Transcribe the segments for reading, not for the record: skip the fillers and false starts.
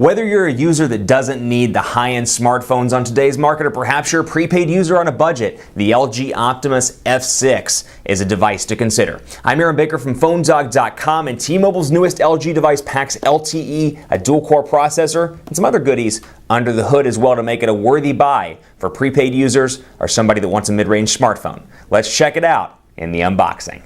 Whether you're a user that doesn't need the high-end smartphones on today's market, or perhaps you're a prepaid user on a budget, the LG Optimus F6 is a device to consider. I'm Aaron Baker from PhoneDog.com, and T-Mobile's newest LG device packs LTE, a dual-core processor, and some other goodies under the hood as well to make it a worthy buy for prepaid users or somebody that wants a mid-range smartphone. Let's check it out in the unboxing.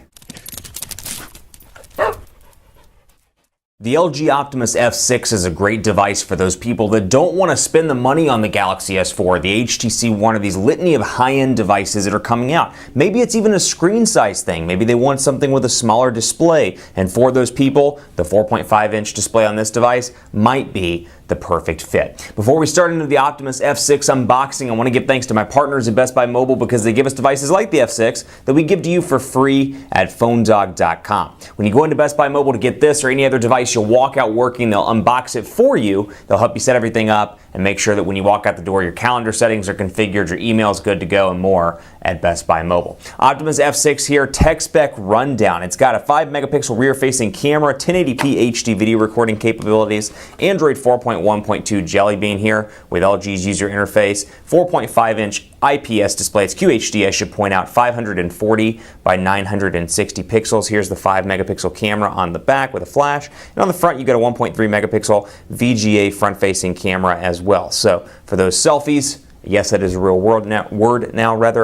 The LG Optimus F6 is a great device for those people that don't want to spend the money on the Galaxy S4, the HTC One, or these litany of high-end devices that are coming out. Maybe it's even a screen size thing. Maybe they want something with a smaller display. And for those people, the 4.5-inch display on this device might be the perfect fit. Before we start into the Optimus F6 unboxing, I want to give thanks to my partners at Best Buy Mobile because they give us devices like the F6 that we give to you for free at PhoneDog.com. When you go into Best Buy Mobile to get this or any other device, you'll walk out working. They'll unbox it for you. They'll help you set everything up and make sure that when you walk out the door, your calendar settings are configured, your email is good to go, and more at Best Buy Mobile. Optimus F6 here, tech spec rundown. It's got a 5-megapixel rear-facing camera, 1080p HD video recording capabilities, Android 4.1.2 Jelly Bean here with LG's user interface, 4.5-inch IPS display. It's QHD, I should point out, 540 by 960 pixels. Here's the 5-megapixel camera on the back with a flash. And on the front, you got a 1.3-megapixel VGA front-facing camera as well. So for those selfies, yes, that is a real word now,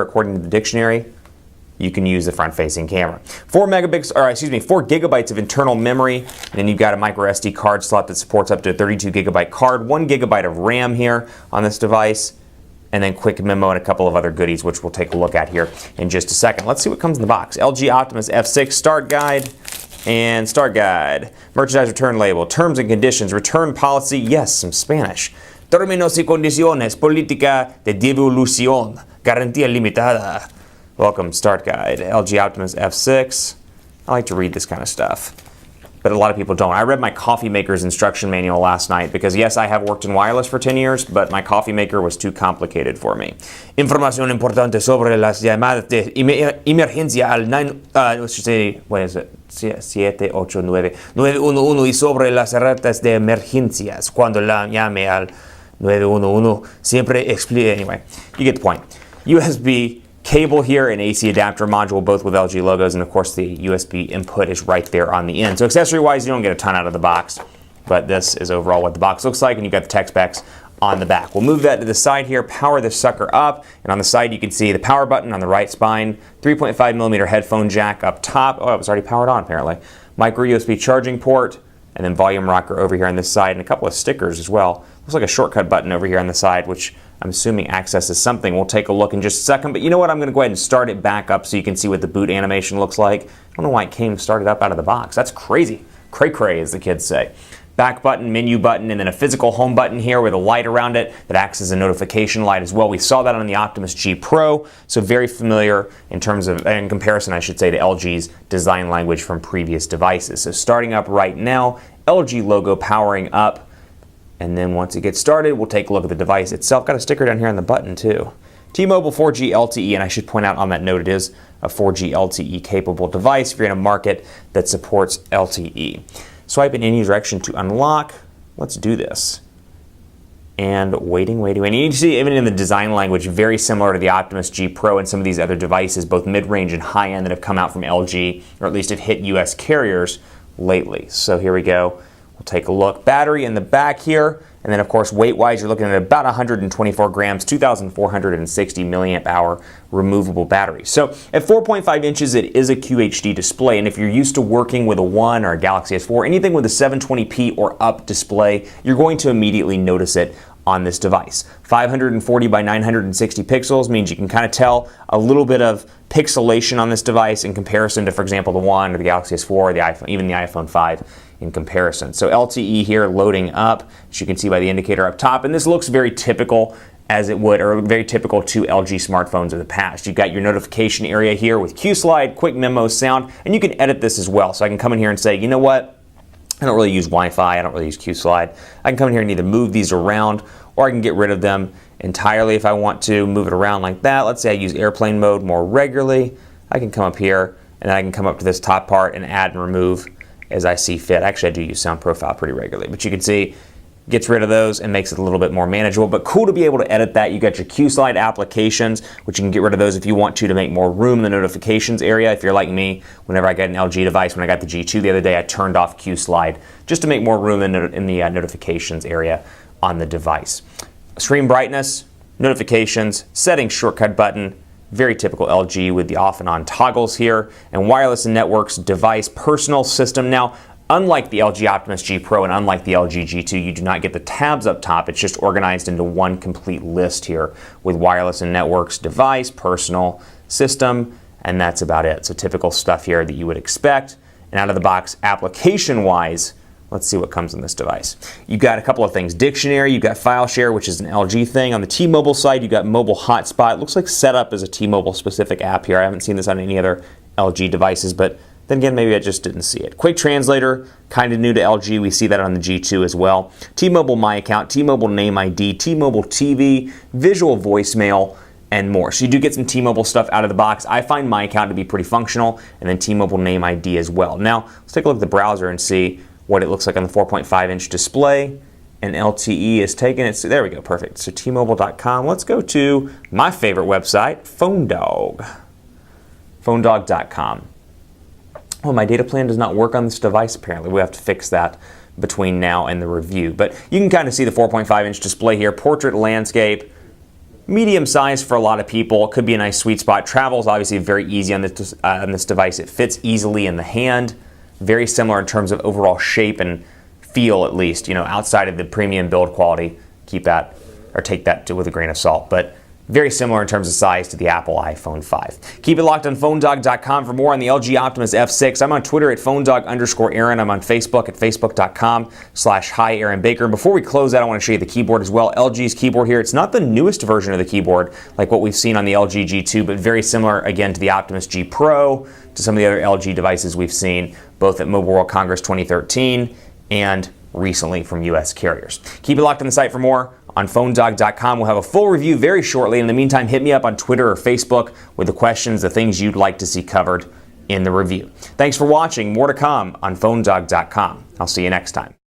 according to the dictionary. You can use the front-facing camera. 4 gigabytes of internal memory, and then you've got a micro SD card slot that supports up to a 32 gigabyte card, 1 gigabyte of RAM here on this device, and then quick memo and a couple of other goodies, which we'll take a look at here in just a second. Let's see what comes in the box. LG Optimus F6 start guide and start guide. Merchandise return label, terms and conditions, return policy, yes, some Spanish. Términos y condiciones, política de devolución, garantía limitada. Welcome, start guide, LG Optimus F6. I like to read this kind of stuff, but a lot of people don't. I read my coffee maker's instruction manual last night because, yes, I have worked in wireless for 10 years, but my coffee maker was too complicated for me. Información importante sobre las llamadas de emergencia al 911 y sobre las alertas de emergencias cuando la llame al 911 siempre explique. Anyway, you get the point. USB cable here, an AC adapter module, both with LG logos, and of course the USB input is right there on the end. So accessory-wise, you don't get a ton out of the box, but this is overall what the box looks like, and you've got the tech specs on the back. We'll move that to the side here, power this sucker up, and on the side you can see the power button on the right spine, 3.5mm headphone jack up top. Oh, it was already powered on apparently. Micro USB charging port, and then volume rocker over here on this side, and a couple of stickers as well. Looks like a shortcut button over here on the side, which I'm assuming accesses something. We'll take a look in just a second, but you know what? I'm going to go ahead and start it back up so you can see what the boot animation looks like. I don't know why it came started up out of the box. That's crazy. Cray-cray, as the kids say. Back button, menu button, and then a physical home button here with a light around it that acts as a notification light as well. We saw that on the Optimus G Pro, so very familiar in terms of, in comparison, I should say, to LG's design language from previous devices. So starting up right now, LG logo powering up, and then once it gets started, we'll take a look at the device itself. Got a sticker down here on the button too. T-Mobile 4G LTE, and I should point out on that note it is a 4G LTE capable device if you're in a market that supports LTE. Swipe in any direction to unlock. Let's do this. And waiting. You see, even in the design language, very similar to the Optimus G Pro and some of these other devices, both mid-range and high-end that have come out from LG, or at least have hit US carriers lately. So here we go. We'll take a look. Battery in the back here, and then of course weight-wise you're looking at about 124 grams, 2,460 milliamp hour removable battery. So at 4.5 inches it is a QHD display, and if you're used to working with a One or a Galaxy S4, anything with a 720p or up display, you're going to immediately notice it on this device. 540 by 960 pixels means you can kind of tell a little bit of pixelation on this device in comparison to, for example, the One or the Galaxy S4 or the iPhone, even the iPhone 5 in comparison. So LTE here loading up, as you can see by the indicator up top, and this looks very typical as it would, or very typical to LG smartphones of the past. You've got your notification area here with Q-Slide, quick memo sound, and you can edit this as well. So I can come in here and say, you know what? I don't really use Wi-Fi, I don't really use Q-Slide. I can come in here and either move these around, or I can get rid of them entirely if I want to, move it around like that. Let's say I use airplane mode more regularly. I can come up here, and then I can come up to this top part and add and remove as I see fit. Actually, I do use sound profile pretty regularly, but you can see gets rid of those and makes it a little bit more manageable, but cool to be able to edit that. You got your Q-Slide applications, which you can get rid of those if you want to make more room in the notifications area. If you're like me, whenever I get an LG device, when I got the G2 the other day, I turned off Q-Slide just to make more room in the notifications area on the device. Screen brightness, notifications, settings shortcut button, very typical LG with the off and on toggles here, and wireless and networks, device, personal system. Now, unlike the LG Optimus G Pro and unlike the LG G2, you do not get the tabs up top. It's just organized into one complete list here with wireless and networks, device, personal, system, and that's about it. So typical stuff here that you would expect. And out of the box, application-wise, let's see what comes in this device. You've got a couple of things. Dictionary, you've got file share, which is an LG thing. On the T-Mobile side, you've got mobile hotspot. It looks like Setup is a T-Mobile specific app here. I haven't seen this on any other LG devices, but then again, maybe I just didn't see it. Quick translator, kind of new to LG. We see that on the G2 as well. T-Mobile My Account, T-Mobile Name ID, T-Mobile TV, visual voicemail, and more. So you do get some T-Mobile stuff out of the box. I find My Account to be pretty functional, and then T-Mobile Name ID as well. Now, let's take a look at the browser and see what it looks like on the 4.5-inch display. And LTE is taken it. So there we go, perfect. So T-Mobile.com. Let's go to my favorite website, PhoneDog. PhoneDog.com. Well, my data plan does not work on this device, apparently. We have to fix that between now and the review. But you can kind of see the 4.5-inch display here. Portrait, landscape, medium size for a lot of people. It could be a nice sweet spot. Travel is obviously very easy on this device. It fits easily in the hand. Very similar in terms of overall shape and feel, at least. You know, outside of the premium build quality, keep that or take that with a grain of salt. But very similar in terms of size to the Apple iPhone 5. Keep it locked on PhoneDog.com for more on the LG Optimus F6. I'm on Twitter at PhoneDog_Aaron. I'm on Facebook at Facebook.com/HiAaronBaker. And before we close out, I want to show you the keyboard as well. LG's keyboard here. It's not the newest version of the keyboard like what we've seen on the LG G2, but very similar again to the Optimus G Pro, to some of the other LG devices we've seen, both at Mobile World Congress 2013 and recently from US carriers. Keep it locked on the site for more on PhoneDog.com. We'll have a full review very shortly. In the meantime, hit me up on Twitter or Facebook with the questions, the things you'd like to see covered in the review. Thanks for watching. More to come on PhoneDog.com. I'll see you next time.